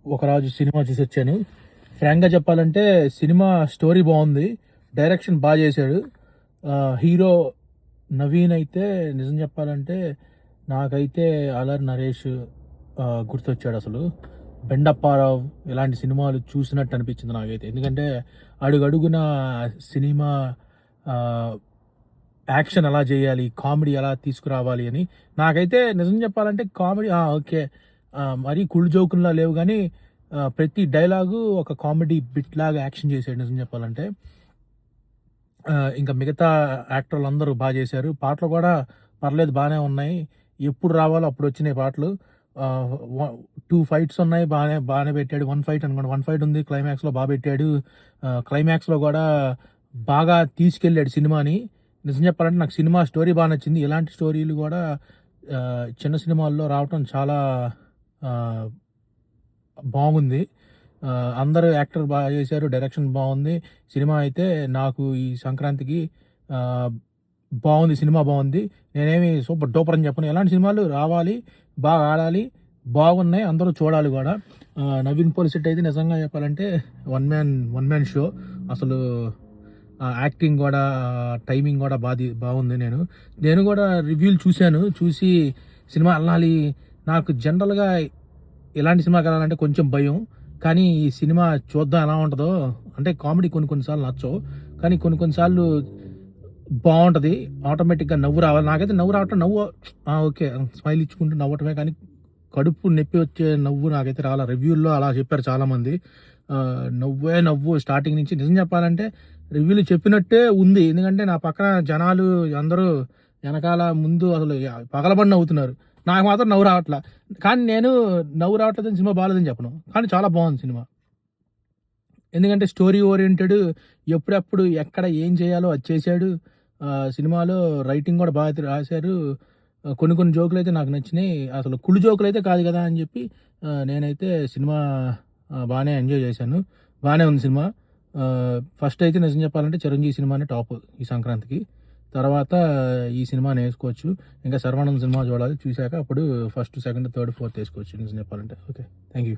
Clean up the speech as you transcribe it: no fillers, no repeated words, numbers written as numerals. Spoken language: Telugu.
ఒకరాజు సినిమా చూసొచ్చాను. ఫ్రాంక్‌గా చెప్పాలంటే సినిమా స్టోరీ బావుంది. డైరెక్షన్ చేశాడు. హీరో నవీన్ అయితే నిజం చెప్పాలంటే నాకైతే అల్లరి నరేష్ గుర్తొచ్చాడసలు. బెండప్పారావు ఇలాంటి సినిమాలు చూసినట్టు అనిపించింది నాకైతే. ఎందుకంటే అడుగడుగునా సినిమా ఆహ్, యాక్షన్ ఎలా చేయాలి, కామెడీ ఎలా తీసుకురావాలి అని నాకైతే నిజం చెప్పాలంటే కామెడీ ఓకే. మరీ కుళ్ళు జోకుల్లా లేవు గానీ ప్రతి డైలాగు ఒక కామెడీ బిట్ లాగా యాక్షన్ చేసాడు నిజం చెప్పాలంటే. ఇంకా మిగతా యాక్టర్లందరూ చేశారు. పాటలు కూడా పర్లేదు బానే ఉన్నాయి. ఎప్పుడు రావాలో అప్పుడొచ్చినాయి పాటలు. ఆహ్, వ 2 ఫైట్స్ ఉన్నాయి. బానే పెట్టాడు. 1 ఫైట్ అనుకోండి. 1 ఫైట్ ఉంది. క్లైమాక్స్‌లో పెట్టాడు. క్లైమాక్స్‌లో కూడా బాగా తీసుకెళ్ళాడు సినిమాని. నిజం చెప్పాలంటే నాకు సినిమా స్టోరీ నచ్చింది. ఇలాంటి స్టోరీలు కూడా చిన్న సినిమాల్లో రావటం చాలా ఆహ్, బాగుంది. అందరూ యాక్టర్ చేశారు. డైరెక్షన్ బావుంది. సినిమా అయితే నాకు ఈ సంక్రాంతికి ఆహ్, బావుంది. సినిమా బావుంది. నేనేమి సూపర్ డూపర్ అని చెప్పను. ఇలాంటి సినిమాలు రావాలి, బాగా ఆడాలి, బాగున్నాయి. అందరూ చూడాలి గూడా. నవీన్ పోలిశెట్టి అయితే నిజంగా చెప్పాలంటే వన్ మ్యాన్ షో. అసలు యాక్టింగ్ గూడా, టైమింగ్ గూడా బావుంది. నేను గూడా రివ్యూలు చూశాను. చూసి సినిమా ఎళ్ళాలి. నాకు జనరల్‌గా ఇలాంటి సినిమాకెళ్ళాలంటే కొంచెం భయం. కానీ ఈ సినిమా చూద్దాం ఎలా ఉంటదో. అంటే కామెడీ కొన్ని సార్లు నచ్చవు. కానీ కొన్ని సార్లు బావుంటది. ఆటోమేటిక్‌గా నవ్వు రావాలి. నాకైతే నవ్వు రావటం ఓకే. స్మైల్ ఇచ్చుకుంటూ నవ్వటమే కానీ కడుపు నొప్పి వచ్చే నవ్వు నాకైతే రాలా. రివ్యూల్లో అలా చెప్పారు చాలామంది. నవ్వు స్టార్టింగ్ నుంచి నిజం చెప్పాలంటే రివ్యూలు చెప్పినట్టే ఉంది. ఎందుకంటే నా పక్కన జనాలు అందరూ వెనకాల ముందు అసలు పగలబడి నవ్వుతున్నారు. నాకు మాత్రం నవ్వు రావట్లా. కానీ నేను నవ్వు రావట్లేదని సినిమా బాలేదని చెప్పను. కానీ చాలా బాగుంది సినిమా. ఎందుకంటే స్టోరీ ఓరియెంటెడ్, ఎప్పుడెప్పుడు ఎక్కడ ఏం చేయాలో అది చేశాడు. సినిమాలో రైటింగ్ కూడా బాగా రాశారు. కొన్ని జోకులైతే నాకు నచ్చినాయి. అసలు కుళ్ళు జోకులైతే కాదు కదా అని చెప్పి నేనైతే సినిమా బానే ఎంజాయ్ చేశాను. బానే ఉంది సినిమా. ఫస్ట్ అయితే నిజం చెప్పాలంటే 'చిరంజీవి' సినిమానే టాప్ ఈ సంక్రాంతికి. తర్వాత ఈ సినిమాని ఏసుకోవచ్చు. ఇంకా 'శర్వానంద్' సినిమా చూడాలి. చూసాక అప్పుడు ఫస్ట్, సెకండ్, థర్డ్, ఫోర్త్ ఏసుకోవచ్చు నిజం చెప్పాలంటే. ఓకే. Thank you.